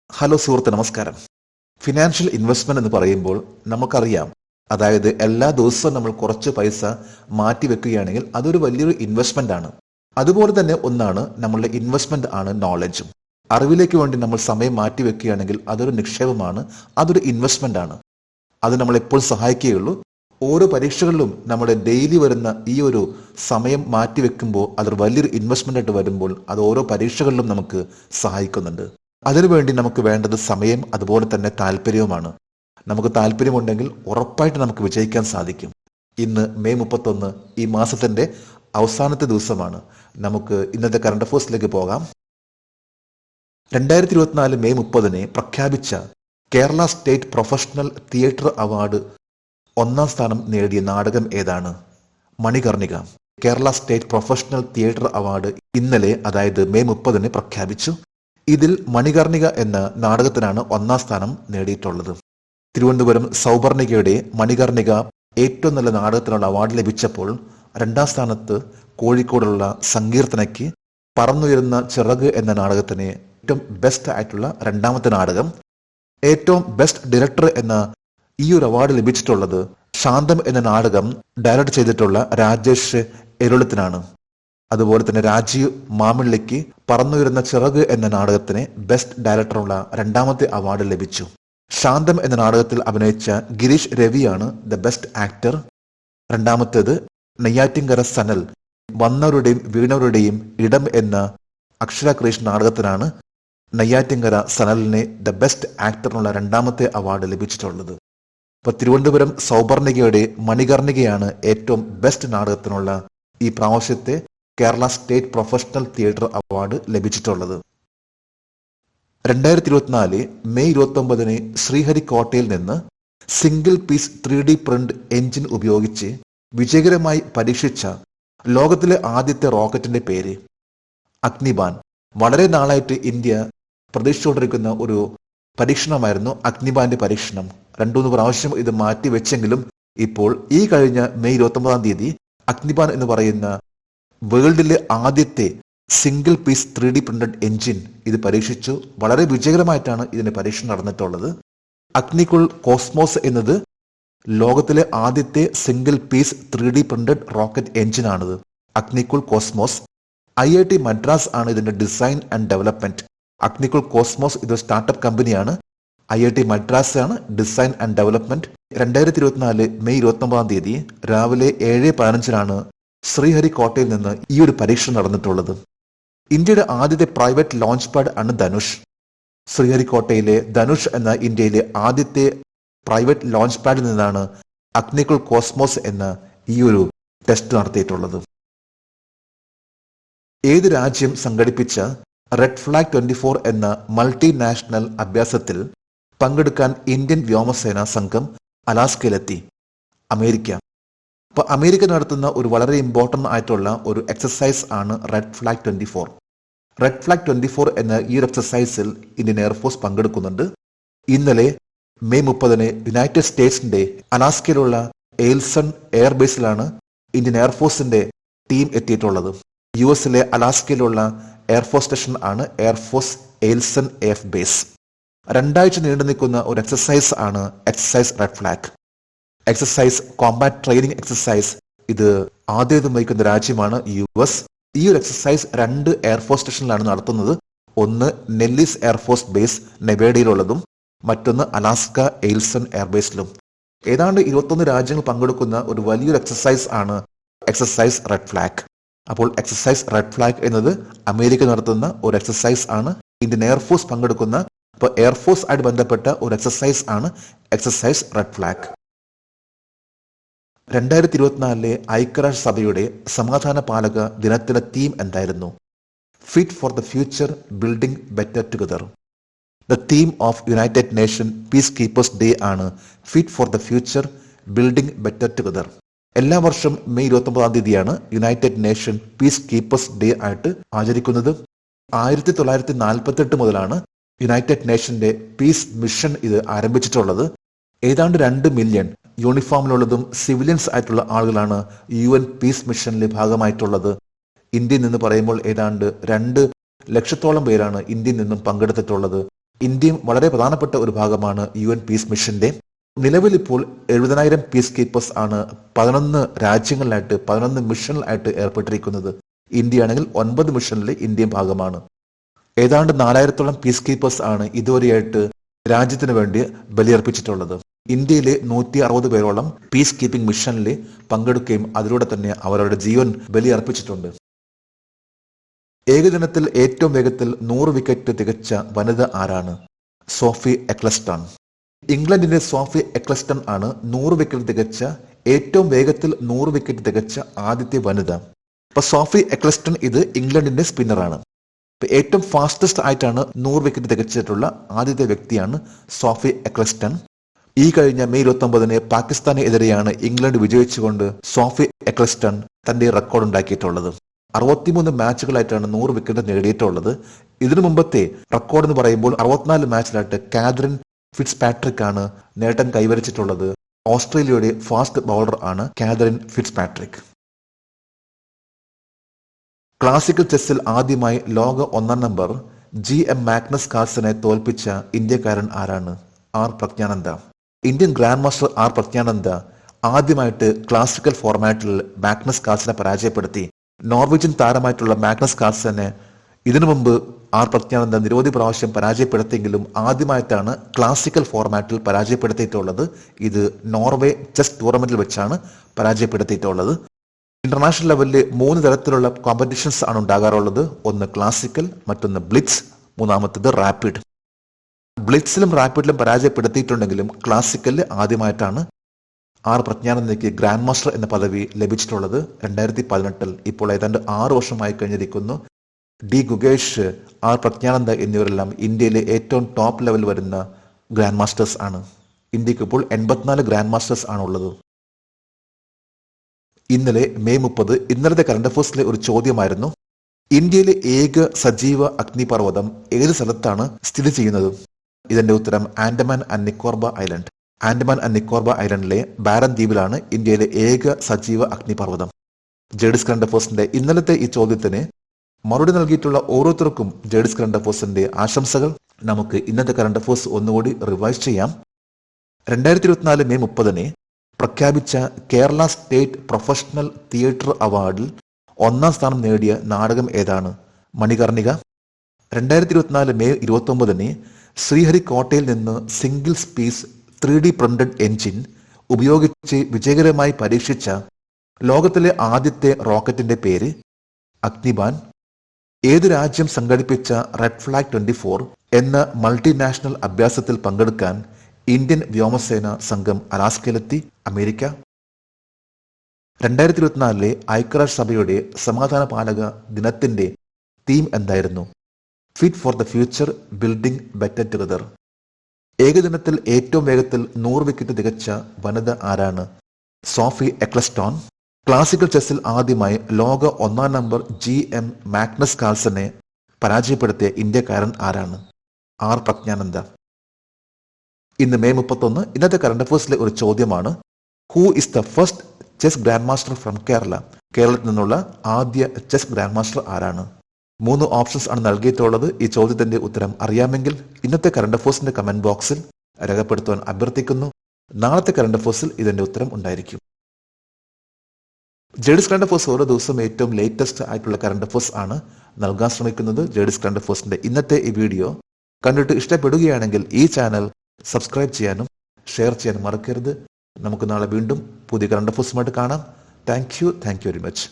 Hello സുഹൃത്ത്, നമസ്കാരം. Financial investment എന്ന് പറയുമ്പോൾ നമുക്കറിയാം, അതായത് എല്ലാ ദിവസവും നമ്മൾ കുറച്ച് പൈസ മാറ്റി വെക്കുകയാണെങ്കിൽ അതൊരു വലിയൊരു ഇൻവെസ്റ്റ്മെന്റ് ആണ്. അതുപോലെ തന്നെ ഒന്നാണ് നമ്മളുടെ ഇൻവെസ്റ്റ്മെന്റ് ആണ് നോളജും. അറിവിലേക്ക് വേണ്ടി നമ്മൾ സമയം മാറ്റി വെക്കുകയാണെങ്കിൽ അതൊരു നിക്ഷേപമാണ്, അതൊരു ഇൻവെസ്റ്റ്മെന്റ് ആണ്. അത് നമ്മൾ എപ്പോൾ സഹായിക്കുകയുള്ളൂ. ഓരോ പരീക്ഷകളിലും നമ്മുടെ ഡെയിലി വരുന്ന ഈ ഒരു സമയം മാറ്റി വെക്കുമ്പോൾ അതൊരു വലിയൊരു ഇൻവെസ്റ്റ്മെന്റ് ആയിട്ട് വരുമ്പോൾ അത് ഓരോ പരീക്ഷകളിലും നമുക്ക് സഹായിക്കുന്നുണ്ട്. അതിനുവേണ്ടി നമുക്ക് വേണ്ടത് സമയം, അതുപോലെ തന്നെ താല്പര്യവുമാണ്. നമുക്ക് താല്പര്യമുണ്ടെങ്കിൽ ഉറപ്പായിട്ട് നമുക്ക് വിജയിക്കാൻ സാധിക്കും. ഇന്ന് മെയ് 31, ഈ മാസത്തിന്റെ അവസാനത്തെ ദിവസമാണ്. നമുക്ക് ഇന്നത്തെ കറണ്ട് അഫയേഴ്സിലേക്ക് പോകാം. 2024 മെയ് 30 പ്രഖ്യാപിച്ച Kerala state professional theatre award 1ാം സ്ഥാനം നേടിയ നാടകം ഏതാണ്? Manikarnika. Kerala state professional theatre award ഇന്നലെ, അതായത് മെയ് 30 പ്രഖ്യാപിച്ചു. ഇതിൽ മണികർണിക എന്ന നാടകത്തിനാണ് 1ാം സ്ഥാനം നേടിയിട്ടുള്ളത്. തിരുവനന്തപുരം സൗപർണികയുടെ മണികർണിക ഏറ്റവും നല്ല നാടകത്തിനുള്ള അവാർഡ് ലഭിച്ചപ്പോൾ 2ാം സ്ഥാനത്ത് കോഴിക്കോടുള്ള സങ്കീർത്തനയ്ക്ക് പറന്നുയരുന്ന ചിറക് എന്ന നാടകത്തിന് ഏറ്റവും ബെസ്റ്റ് ആയിട്ടുള്ള 2ാമത്തെ നാടകം. ഏറ്റവും ബെസ്റ്റ് ഡയറക്ടർ എന്ന ഈ ഒരു അവാർഡ് ലഭിച്ചിട്ടുള്ളത് ശാന്തം എന്ന നാടകം ഡയറക്ട് ചെയ്തിട്ടുള്ള രാജേഷ് എരുളത്തിനാണ്. അതുപോലെ തന്നെ രാജീവ് മാമിള്ളിക്ക് പറന്നുയരുന്ന ചിറക് എന്ന നാടകത്തിന് ബെസ്റ്റ് ഡയറക്ടറുള്ള 2ാമത്തെ അവാർഡ് ലഭിച്ചു. ശാന്തം എന്ന നാടകത്തിൽ അഭിനയിച്ച ഗിരീഷ് രവിയാണ് ദ ബെസ്റ്റ് ആക്ടർ. 2ാമത്തേത് നെയ്യാറ്റിൻകര സനൽ വന്നവരുടെയും വീണവരുടെയും ഇടം എന്ന അക്ഷര ക്രീഷ് നാടകത്തിനാണ് നെയ്യാറ്റിൻകര സനലിനെ ദ ബെസ്റ്റ് ആക്ടറിനുള്ള 2ാമത്തെ അവാർഡ് ലഭിച്ചിട്ടുള്ളത്. ഇപ്പൊ തിരുവനന്തപുരം സൗപർണികയുടെ മണികർണികയാണ് ഏറ്റവും ബെസ്റ്റ് നാടകത്തിനുള്ള ഈ പ്രാവശ്യത്തെ Kerala state professional theatre award ലഭിച്ചിട്ടുള്ളത്. 2024 മെയ് 29 ശ്രീഹരിക്കോട്ടയിൽ നിന്ന് single piece 3D print engine ഉപയോഗിച്ച് വിജയകരമായി പരീക്ഷിച്ച ലോകത്തിലെ ആദ്യത്തെ റോക്കറ്റിന്റെ പേര് അഗ്നിബാൻ. വളരെ നാളായിട്ട് ഇന്ത്യ പ്രതീക്ഷിച്ചുകൊണ്ടിരിക്കുന്ന ഒരു പരീക്ഷണമായിരുന്നു അഗ്നിബാന്റെ പരീക്ഷണം. 2-3 പ്രാവശ്യം ഇത് മാറ്റിവെച്ചെങ്കിലും ഇപ്പോൾ ഈ കഴിഞ്ഞ മെയ് 29 അഗ്നിബാൻ എന്ന് പറയുന്ന വേൾഡിലെ ആദ്യത്തെ single piece 3D printed engine ഇത് പരീക്ഷിച്ചു. വളരെ വിജയകരമായിട്ടാണ് ഇതിന്റെ പരീക്ഷണം നടന്നിട്ടുള്ളത്. അഗ്നികുൾ കോസ്മോസ് എന്നത് ലോകത്തിലെ ആദ്യത്തെ single piece 3D printed rocket എഞ്ചിനാണിത്. അഗ്നികുൾ കോസ്മോസ്. IIT മദ്രാസ് ആണ് ഇതിന്റെ design and development. Agnikul Cosmos ഇതൊരു സ്റ്റാർട്ടപ്പ് കമ്പനിയാണ്. IIT മദ്രാസ് ആണ് ഡിസൈൻ ആൻഡ് ഡെവലപ്മെന്റ്. 2024 മെയ് 29 രാവിലെ 7:15 ശ്രീഹരിക്കോട്ടയിൽ നിന്ന് ഈ ഒരു പരീക്ഷണം നടന്നിട്ടുള്ളത്. ഇന്ത്യയുടെ ആദ്യത്തെ പ്രൈവറ്റ് ലോഞ്ച് പാഡ് ആണ് ധനുഷ്. ശ്രീഹരിക്കോട്ടയിലെ ധനുഷ് എന്ന ഇന്ത്യയിലെ ആദ്യത്തെ പ്രൈവറ്റ് ലോഞ്ച് പാഡിൽ നിന്നാണ് അഗ്നികുൾ കോസ്മോസ് എന്ന ഈ ഒരു ടെസ്റ്റ് നടത്തിയിട്ടുള്ളത്. ഏത് രാജ്യം സംഘടിപ്പിച്ച റെഡ് ഫ്ലാഗ് 24 എന്ന മൾട്ടിനാഷണൽ അഭ്യാസത്തിൽ പങ്കെടുക്കാൻ ഇന്ത്യൻ വ്യോമസേനാ സംഘം അലാസ്കയിലെത്തി? അമേരിക്ക. അപ്പൊ അമേരിക്ക നടത്തുന്ന ഒരു വളരെ ഇമ്പോർട്ടന്റ് ആയിട്ടുള്ള ഒരു എക്സസൈസ് ആണ് റെഡ് ഫ്ലാഗ് 24. റെഡ് ഫ്ലാഗ് 24 എന്ന ഈ ഒരു എക്സസൈസിൽ ഇന്ത്യൻ എയർഫോഴ്സ് പങ്കെടുക്കുന്നുണ്ട്. ഇന്നലെ മെയ് 30 യുണൈറ്റഡ് സ്റ്റേറ്റ്സിന്റെ അലാസ്കയിലുള്ള എയിൽസൺ എയർബേസിലാണ് ഇന്ത്യൻ എയർഫോഴ്സിന്റെ ടീം എത്തിയിട്ടുള്ളത്. US അലാസ്കയിലുള്ള എയർഫോഴ്സ് സ്റ്റേഷൻ ആണ് എയർഫോഴ്സ് എയിൽസൺ എയർ ബേസ്. 2 ആഴ്ച നീണ്ടു നിൽക്കുന്ന ഒരു എക്സസൈസ് ആണ് exercise red flag. Exercise Kombat training exercise ഇത് ആദ്യം വഹിക്കുന്ന രാജ്യമാണ് US. ഈ ഒരു എക്സസൈസ് 2 എയർഫോഴ്സ് സ്റ്റേഷനിലാണ് നടത്തുന്നത്. ഒന്ന് നെല്ലിസ് എയർഫോഴ്സ് ബേസ് നെവേഡയിലുള്ളതും മറ്റൊന്ന് അലാസ്ക എയിൽസൺ എയർബേസിലും. ഏതാണ്ട് 21 രാജ്യങ്ങൾ പങ്കെടുക്കുന്ന ഒരു വലിയൊരു എക്സസൈസ് ആണ് എക്സസൈസ് റെഡ് ഫ്ലാഗ്. അപ്പോൾ എക്സസൈസ് റെഡ് ഫ്ലാഗ് എന്നത് അമേരിക്ക നടത്തുന്ന ഒരു എക്സസൈസ് ആണ്. ഇന്ത്യൻ എയർഫോഴ്സ് പങ്കെടുക്കുന്ന, ഇപ്പോൾ എയർഫോഴ്സ് ആയിട്ട് ബന്ധപ്പെട്ട ഒരു എക്സസൈസ് ആണ് എക്സസൈസ് റെഡ് ഫ്ലാഗ്. 2024 ഐക്യരാഷ്ട്രസഭയുടെ സമാധാന പാലക ദിനത്തിന്റെ തീം എന്തായിരുന്നു? Fit for the future, building better together. The theme of United Nation peacekeepers day ആണ് fit for the future, building better together. എല്ലാ വർഷം May 29 United Nation peacekeepers day ആയിട്ട് ആചരിക്കുന്നത്. 1948 മുതലാണ് യുണൈറ്റഡ് നേഷന്റെ പീസ് മിഷൻ ഇത് ആരംഭിച്ചിട്ടുള്ളത്. ഏതാണ്ട് 2 million യൂണിഫോമിലുള്ളതും civilians ആയിട്ടുള്ള ആളുകളാണ് UN പീസ് മിഷനിലെ ഭാഗമായിട്ടുള്ളത്. ഇന്ത്യയിൽ നിന്ന് പറയുമ്പോൾ ഏതാണ്ട് 2 ലക്ഷത്തോളം പേരാണ് ഇന്ത്യയിൽ നിന്നും പങ്കെടുത്തിട്ടുള്ളത്. ഇന്ത്യയും വളരെ പ്രധാനപ്പെട്ട ഒരു ഭാഗമാണ് UN പീസ് മിഷന്റെ. നിലവിൽ ഇപ്പോൾ 70,000 പീസ് കീപ്പേഴ്സ് ആണ് 11 രാജ്യങ്ങളിലായിട്ട് 11 മിഷനിലായിട്ട് ഏർപ്പെട്ടിരിക്കുന്നത്. ഇന്ത്യയാണെങ്കിൽ 9 മിഷനിൽ ഇന്ത്യയും ഭാഗമാണ്. ഏതാണ്ട് 4,000-ഓളം പീസ് കീപ്പേഴ്സ് ആണ് ഇതുവരെയായിട്ട് രാജ്യത്തിന് വേണ്ടി ബലിയർപ്പിച്ചിട്ടുള്ളത്. ഇന്ത്യയിലെ 160 പേരോളം പീസ് കീപ്പിംഗ് മിഷനിൽ പങ്കെടുക്കുകയും അതിലൂടെ തന്നെ അവരുടെ ജീവൻ ബലിയർപ്പിച്ചിട്ടുണ്ട്. ഏകദിനത്തിൽ ഏറ്റവും വേഗത്തിൽ 100 വിക്കറ്റ് തികച്ച വനിത ആരാണ്? സോഫി എക്ലസ്റ്റൺ. ഇംഗ്ലണ്ടിന്റെ സോഫി എക്ലസ്റ്റൺ ആണ് 100 വിക്കറ്റ് തികച്ച ഏറ്റവും വേഗത്തിൽ 100 വിക്കറ്റ് തികച്ച ആദ്യത്തെ വനിത. അപ്പൊ സോഫി എക്ലസ്റ്റൺ ഇത് ഇംഗ്ലണ്ടിന്റെ സ്പിന്നറാണ്. ഏറ്റവും ഫാസ്റ്റസ്റ്റ് ആയിട്ടാണ് 100 വിക്കറ്റ് തികച്ചിട്ടുള്ള ആദ്യത്തെ വ്യക്തിയാണ് സോഫി എക്ലസ്റ്റൺ. ഈ കഴിഞ്ഞ മെയ് 29-ന് പാകിസ്ഥാന് എതിരെയാണ് ഇംഗ്ലണ്ട് വിജയിച്ചുകൊണ്ട് സോഫി എക്ലസ്റ്റൺ തന്റെ റെക്കോർഡ് ഉണ്ടാക്കിയിട്ടുള്ളത്. 63 മാച്ചുകളായിട്ടാണ് 100 വിക്കറ്റ് നേടിയിട്ടുള്ളത്. ഇതിനു മുമ്പത്തെ റെക്കോർഡ് എന്ന് പറയുമ്പോൾ 64 മാച്ചിലായിട്ട് കാതറിൻ ഫിറ്റ്സ് പാട്രിക് ആണ് നേട്ടം കൈവരിച്ചിട്ടുള്ളത്. ഓസ്ട്രേലിയയുടെ ഫാസ്റ്റ് ബൗളർ ആണ് കാതറിൻ ഫിറ്റ്സ് പാട്രിക്. ക്ലാസിക്കൽ ചെസ്സിൽ ആദ്യമായി ലോക 1-ാം നമ്പർ GM മാഗ്നസ് കാർൽസനെ തോൽപ്പിച്ച ഇന്ത്യക്കാരൻ ആരാണ്? R Praggnanandhaa. Indian grand master R Praggnanandhaa ആദ്യമായിട്ട് ക്ലാസിക്കൽ ഫോർമാറ്റിൽ മാഗ്നസ് കാർൽസനെ പരാജയപ്പെടുത്തി. നോർവീജിയൻ താരമായിട്ടുള്ള മാഗ്നസ് കാർൽസനെ ഇതിനു മുമ്പ് ആർ പ്രജ്ഞാനന്ദ നിരവധി പ്രാവശ്യം പരാജയപ്പെടുത്തിയെങ്കിലും ആദ്യമായിട്ടാണ് ക്ലാസിക്കൽ ഫോർമാറ്റിൽ പരാജയപ്പെടുത്തിയിട്ടുള്ളത്. ഇത് നോർവേ ചെസ് ടൂർണമെന്റിൽ വെച്ചാണ് പരാജയപ്പെടുത്തിയിട്ടുള്ളത്. ഇന്റർനാഷണൽ ലെവലിൽ 3 തരത്തിലുള്ള കോമ്പറ്റീഷൻസ് ആണ് ഉണ്ടാകാറുള്ളത്. ഒന്ന് ക്ലാസിക്കൽ, മറ്റൊന്ന് ബ്ലിറ്റ്സ്, മൂന്നാമത്തേത് റാപ്പിഡ്. ബ്ലിറ്റ്സിലും റാപ്പിഡിലും പരാജയപ്പെടുത്തിയിട്ടുണ്ടെങ്കിലും ക്ലാസിക്കലിൽ ആദ്യമായിട്ടാണ് ആർ പ്രജ്ഞാനന്ദയ്ക്ക് ഗ്രാൻഡ് മാസ്റ്റർ എന്ന പദവി ലഭിച്ചിട്ടുള്ളത്. 2018-ൽ. ഇപ്പോൾ ഏതാണ്ട് 6 വർഷമായി കഴിഞ്ഞിരിക്കുന്നു. ഡി ഗുഗേഷ്, ആർ പ്രജ്ഞാനന്ദ എന്നിവരെല്ലാം ഇന്ത്യയിലെ ഏറ്റവും ടോപ്പ് ലെവൽ വരുന്ന ഗ്രാൻഡ് മാസ്റ്റേഴ്സ് ആണ്. ഇന്ത്യക്ക് ഇപ്പോൾ 84 ഗ്രാൻഡ് മാസ്റ്റേഴ്സ് ആണുള്ളത്. ഇന്നലെ മെയ് 30 ഇന്നലത്തെ കറണ്ട് അഫയേഴ്സിലെ ഒരു ചോദ്യമായിരുന്നു, ഇന്ത്യയിലെ ഏക സജീവ അഗ്നിപർവ്വതം ഏത് സ്ഥലത്താണ് സ്ഥിതി ചെയ്യുന്നത്? ഇതിന്റെ ഉത്തരം Andaman and Nicobar island. Andaman and Nicobar ഐലൻഡിലെ ബാരൻ ദ്വീപിലാണ് ഇന്ത്യയിലെ ഏക സജീവ അഗ്നിപർവ്വതം. ജേഡിസ് കറണ്ട് അഫയേഴ്സിന്റെ ഇന്നലത്തെ ഈ ചോദ്യത്തിന് മറുപടി നൽകിയിട്ടുള്ള ഓരോരുത്തർക്കും ജേഡിസ് കറണ്ട് അഫയേഴ്സിന്റെ ആശംസകൾ. നമുക്ക് ഇന്നത്തെ കറണ്ട് അഫയേഴ്സ് ഒന്നുകൂടി റിവൈസ് ചെയ്യാം. 2024 മെയ് 30-ന് പ്രഖ്യാപിച്ച കേരള സ്റ്റേറ്റ് പ്രൊഫഷണൽ തിയേറ്റർ അവാർഡിൽ 1-ാം സ്ഥാനം നേടിയ നാടകം ഏതാണ്? മണികർണിക. 2024 മെയ് 29-ന് ശ്രീഹരിക്കോട്ടയിൽ നിന്ന് സിംഗിൾ സ്പീസ് 3D പ്രിന്റഡ് എഞ്ചിൻ ഉപയോഗിച്ച് വിജയകരമായി പരീക്ഷിച്ച ലോകത്തിലെ ആദ്യത്തെ റോക്കറ്റിന്റെ പേര്? അഗ്നിബാൻ. ഏത് രാജ്യം സംഘടിപ്പിച്ച റെഡ് ഫ്ലാഗ് 24 എന്ന മൾട്ടിനാഷണൽ അഭ്യാസത്തിൽ പങ്കെടുക്കാൻ ഇന്ത്യൻ വ്യോമസേന സംഘം അലാസ്കയിലെത്തി? അമേരിക്ക. 2024-ലെ ഐക്യരാഷ്ട്രസഭയുടെ സമാധാന പാലക ദിനത്തിന്റെ തീം എന്തായിരുന്നു? Fit for the future, building better together. ഏകദിനത്തിൽ ഏറ്റവും വേഗത്തിൽ 100 വിക്കറ്റ് തികച്ച വനിത ആരാണ്? സോഫി എക്ലസ്റ്റോൺ. ക്ലാസിക്കൽ ചെസ്സിൽ ആദ്യമായി ലോക 1-ാം നമ്പർ GM മാഗ്നസ് കാർൽസനെ പരാജയപ്പെടുത്തിയ ഇന്ത്യക്കാരൻ ആരാണ്? ആർ പ്രജ്ഞാനന്ദ. ഇന്ന് മെയ് 31 ഇന്നത്തെ കറണ്ട് അഫയേഴ്സിലെ ഒരു ചോദ്യമാണ്, who is the first chess grand master from Kerala? കേരളത്തിൽ നിന്നുള്ള ആദ്യ ചെസ് ഗ്രാൻഡ് മാസ്റ്റർ ആരാണ്? 3 ഓപ്ഷൻസ് ആണ് നൽകിയിട്ടുള്ളത്. ഈ ചോദ്യത്തിന്റെ ഉത്തരം അറിയാമെങ്കിൽ ഇന്നത്തെ കറണ്ട് അഫയേഴ്സിന്റെ കമന്റ് ബോക്സിൽ രേഖപ്പെടുത്തുവാൻ അഭ്യർത്ഥിക്കുന്നു. നാളത്തെ കറണ്ട് അഫയേഴ്സിൽ ഇതിന്റെ ഉത്തരം ഉണ്ടായിരിക്കും. ജേഡിസ് കറണ്ട് അഫയേഴ്സ് ഓരോ ദിവസം ഏറ്റവും ലേറ്റസ്റ്റ് ആയിട്ടുള്ള കറണ്ട് അഫയേഴ്സ് ആണ് നൽകാൻ ശ്രമിക്കുന്നത്. ജേഡിസ് കറണ്ട് അഫയേഴ്സിന്റെ ഇന്നത്തെ ഈ വീഡിയോ കണ്ടിട്ട് ഇഷ്ടപ്പെടുകയാണെങ്കിൽ ഈ ചാനൽ സബ്സ്ക്രൈബ് ചെയ്യാനും ഷെയർ ചെയ്യാനും മറക്കരുത്. നമുക്ക് നാളെ വീണ്ടും പുതിയ കറണ്ട് അഫയേഴ്സുമായിട്ട് കാണാം. Thank you very much.